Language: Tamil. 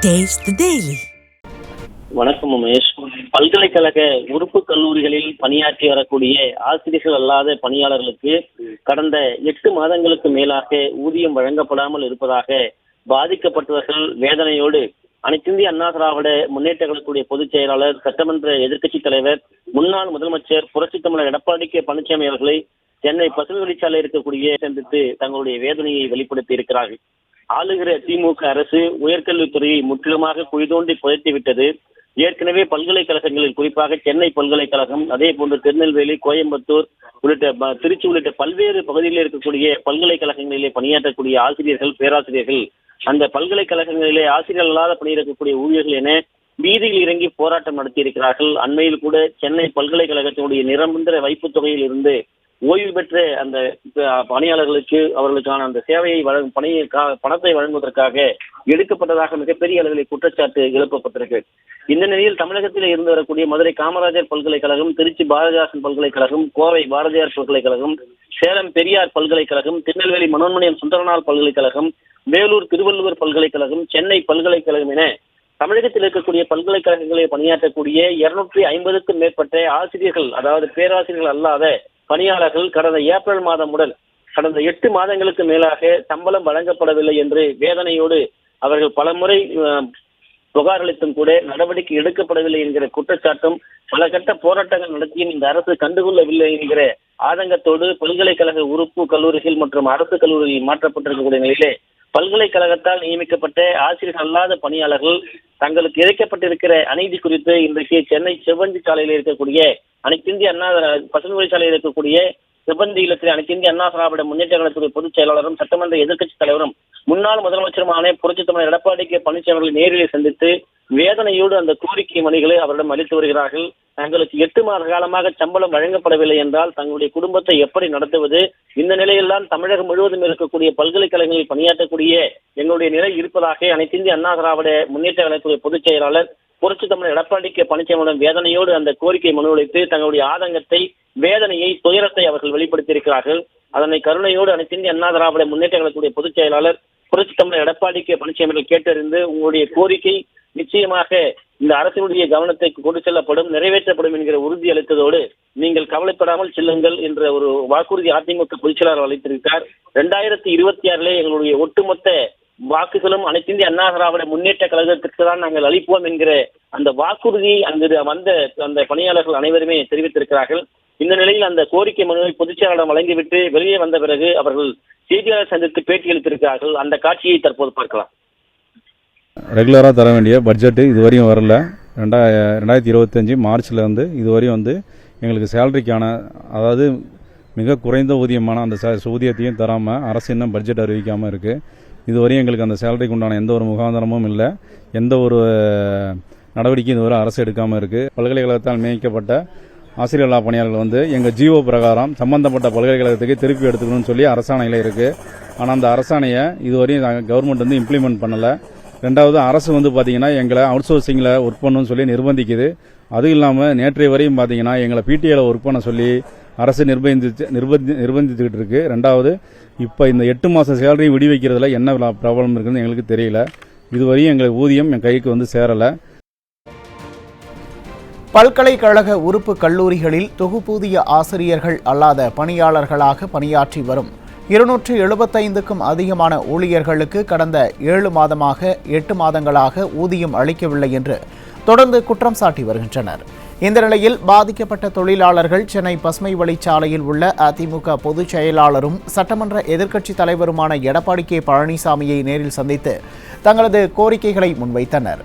Taste the Daily. வணக்கம் உமேஷ். பல்கலைக்கழக உறுப்பு கல்லூரிகளில் பணியாற்றி வரக்கூடிய ஆசிரியர்கள் அல்லாத பணியாளர்களுக்கு கடந்த 8 மாதங்களுக்கு மேலாக ஊதியம் வழங்கப்படாமல் இருப்பதாக பாதிக்கப்பட்டவர்கள் வேதனையோடு அனைத்திந்திய அண்ணா திராவிட முன்னேற்ற கழகத்துடைய பொதுச் செயலாளர், சட்டமன்ற எதிர்க்கட்சித் தலைவர், முன்னாள் முதலமைச்சர் புரட்சித் தமிழர் எடப்பாடி கே பழனிசாமி அவர்களை சென்னை பசுமை வழிச்சாலை இருக்கக்கூடிய சந்தித்து தங்களுடைய வேதனையை வெளிப்படுத்தி இருக்கிறார்கள். ஆளுகிற திமுக அரசு உயர்கல்வித்துறையை முற்றிலுமாக குழிதோண்டி புதைத்துவிட்டது. ஏற்கனவே பல்கலைக்கழகங்களில் குறிப்பாக சென்னை பல்கலைக்கழகம், அதே போன்று திருநெல்வேலி, கோயம்புத்தூர் உள்ளிட்ட திருச்சி உள்ளிட்ட பல்வேறு பகுதிகளில் இருக்கக்கூடிய பல்கலைக்கழகங்களிலே பணியாற்றக்கூடிய ஆசிரியர்கள், பேராசிரியர்கள், அந்த பல்கலைக்கழகங்களிலே ஆசிரியர்கள் அல்லாத பணியிருக்கக்கூடிய ஊழியர்கள் என வீதியில் இறங்கி போராட்டம் நடத்தி இருக்கிறார்கள். அண்மையில் கூட சென்னை பல்கலைக்கழகத்தினுடைய நிரந்தர வைப்புத் தொகையில் இருந்து ஓய்வு பெற்ற அந்த பணியாளர்களுக்கு அவர்களுக்கான அந்த சேவையை பணத்தை வழங்குவதற்காக எடுக்கப்பட்டதாக மிகப்பெரிய அளவில் குற்றச்சாட்டு எழுப்பப்பட்டிருக்கு. இந்த நிலையில் தமிழகத்தில் இருந்து வரக்கூடிய மதுரை காமராஜர் பல்கலைக்கழகம், திருச்சி பாரதிதாசன் பல்கலைக்கழகம், கோவை பாரதியார் பல்கலைக்கழகம், சேலம் பெரியார் பல்கலைக்கழகம், திருநெல்வேலி மனோன்மணியம் சுந்தரனார் பல்கலைக்கழகம், வேலூர் திருவள்ளுவர் பல்கலைக்கழகம், சென்னை பல்கலைக்கழகம் என தமிழகத்தில் இருக்கக்கூடிய பல்கலைக்கழகங்களில் பணியாற்றக்கூடிய 250க்கும் மேற்பட்ட ஆசிரியர்கள், அதாவது பேராசிரியர்கள் அல்லாத பணியாளர்கள் கடந்த ஏப்ரல் மாதம் முதல் கடந்த 8 மாதங்களுக்கு மேலாக சம்பளம் வழங்கப்படவில்லை என்று வேதனையோடு அவர்கள் பலமுறை புகார் அளித்தும் கூட நடவடிக்கை எடுக்கப்படவில்லை என்கிற குற்றச்சாட்டும், பல கட்ட போராட்டங்கள் நடத்தியும் இந்த அரசு கண்டுகொள்ளவில்லை என்கிற ஆதங்கத்தோடு பல்கலைக்கழக உறுப்பு கல்லூரிகள் மற்றும் அரசு கல்லூரிகளில் மாற்றப்பட்டிருக்கக்கூடிய நிலையிலே பல்கலைக்கழகத்தால் நியமிக்கப்பட்ட ஆசிரியர்கள் அல்லாத பணியாளர்கள் தங்களுக்கு இழைக்கப்பட்டிருக்கிற அநீதி குறித்து இன்றைக்கு சென்னை செவ்வந்தி சாலையில் இருக்கக்கூடிய அனைத்திந்திய அண்ணா பசுமை வழிச்சாலையில் இருக்கக்கூடிய செவ்வந்தி இல்லத்தில் அனைத்திந்திய அண்ணா திராவிட முன்னேற்ற கழகத்துடைய பொதுச் செயலாளரும் சட்டமன்ற எதிர்க்கட்சித் தலைவரும் முன்னாள் முதலமைச்சருமான புரட்சித் தமிழர் எடப்பாடி கே பழனிசாமி அவர்களை நேரிலே சந்தித்து வேதனையோடு அந்த கோரிக்கை மணிகளை அவரிடம் அளித்து வருகிறார்கள். தங்களுக்கு 8 மாத காலமாக சம்பளம் வழங்கப்படவில்லை என்றால் தங்களுடைய குடும்பத்தை எப்படி நடத்துவது? இந்த நிலையில்தான் தமிழகம் முழுவதும் இருக்கக்கூடிய பல்கலைக்கழகங்களில் பணியாற்றக்கூடிய எங்களுடைய நிலை இருப்பதாக அனைத்திந்திய அண்ணா திராவிட முன்னேற்ற கழகத்துடைய பொதுச் செயலாளர் புரட்சித் தமிழர் எடப்பாடி கே பழனிசாமியுடன் வேதனையோடு அந்த கோரிக்கை மனு அளித்து தங்களுடைய ஆதங்கத்தை, வேதனையை, துயரத்தை அவர்கள் வெளிப்படுத்தியிருக்கிறார்கள். அதனை கருணையோடு அனைத்திந்திய அண்ணா திராவிட முன்னேற்ற கழகத்துடைய பொதுச் செயலாளர் புரட்சித் தமிழர் எடப்பாடி கே பழனிசாமி கேட்டறிந்து உங்களுடைய கோரிக்கை நிச்சயமாக இந்த அரசினுடைய கவனத்தை கொண்டு செல்லப்படும், நிறைவேற்றப்படும் என்கிற உறுதி அளித்ததோடு நீங்கள் கவலைப்படாமல் செல்லுங்கள் என்ற ஒரு வாக்குறுதி அதிமுக பொதுச் செயலாளர் அளித்திருக்கிறார். 2026 எங்களுடைய ஒட்டுமொத்த வாக்குகளும் அனைத்திந்திய அண்ணா திராவிட முன்னேற்ற கழகத்திற்கு தான் நாங்கள் அளிப்போம் என்கிற அந்த வாக்குறுதியை அங்கு வந்த அந்த பணியாளர்கள் அனைவருமே தெரிவித்திருக்கிறார்கள். இந்த நிலையில் அந்த கோரிக்கை மனுவை பொதுச் செயலாளர் வழங்கிவிட்டு வெளியே வந்த பிறகு அவர்கள் செய்தியாளர் சந்தித்து பேட்டி அளித்திருக்கிறார்கள். அந்த காட்சியை தற்போது பார்க்கலாம். ரெகுலராக தர வேண்டிய பட்ஜெட்டு இதுவரையும் வரல. 2025 மார்ச்ல இருந்து இதுவரையும் எங்களுக்கு சேலரிக்கான, அதாவது மிக குறைந்த ஊதியமான அந்த ஊதியத்தையும் தராமல் அரசு இன்னும் பட்ஜெட் அறிவிக்காமல் இருக்குது. இதுவரையும் எங்களுக்கு அந்த சேலரிக்கு உண்டான எந்த ஒரு முகாந்திரமும் இல்லை, எந்த ஒரு நடவடிக்கையும் இதுவரை அரசு எடுக்காமல் இருக்குது. பல்கலைக்கழகத்தால் நியமிக்கப்பட்ட ஆசிரியர்களா பணியாளர்கள் எங்கள் ஜிஓ பிரகாரம் சம்பந்தப்பட்ட பல்கலைக்கழகத்துக்கு திருப்பி எடுத்துக்கணும்னு சொல்லி அரசாணையில் இருக்குது. ஆனால் அந்த அரசாணையை இதுவரையும் கவர்மெண்ட் இம்ப்ளிமெண்ட் பண்ணலை. ரெண்டாவது, அரசு பார்த்தீங்கன்னா எங்களை அவுட் சோர்சிங்கில் ஒர்க் பண்ணணும்னு சொல்லி நிர்பந்திக்குது. அதுவும் இல்லாமல் நேற்றைய வரையும் பார்த்தீங்கன்னா எங்களை பிடிஏல ஒர்க் பண்ண சொல்லி அரசு நிர்பந்திச்சுக்கிட்டு இருக்கு. ரெண்டாவது, இப்போ இந்த 8 மாத சேலரி விடுவிக்கிறதுல என்ன ப்ராப்ளம் இருக்குன்னு எங்களுக்கு தெரியல. இதுவரையும் எங்களுக்கு ஊதியம் என் கைக்கு சேரலை. பல்கலைக்கழக உறுப்பு கல்லூரிகளில் தொகுப்பூதிய ஆசிரியர்கள் அல்லாத பணியாளர்களாக பணியாற்றி வரும் 275க்கும் அதிகமான ஊழியர்களுக்கு கடந்த 7 மாதமாக 8 மாதங்களாக ஊதியம் அளிக்கவில்லை என்று தொடர்ந்து குற்றம் சாட்டி வருகின்றனர். இந்த நிலையில் பாதிக்கப்பட்ட தொழிலாளர்கள் சென்னை பசுமை வழிச்சாலையில் உள்ள அதிமுக பொதுச் செயலாளரும் சட்டமன்ற எதிர்க்கட்சித் தலைவருமான எடப்பாடி கே பழனிசாமியை நேரில் சந்தித்து தங்களது கோரிக்கைகளை முன்வைத்தனர்.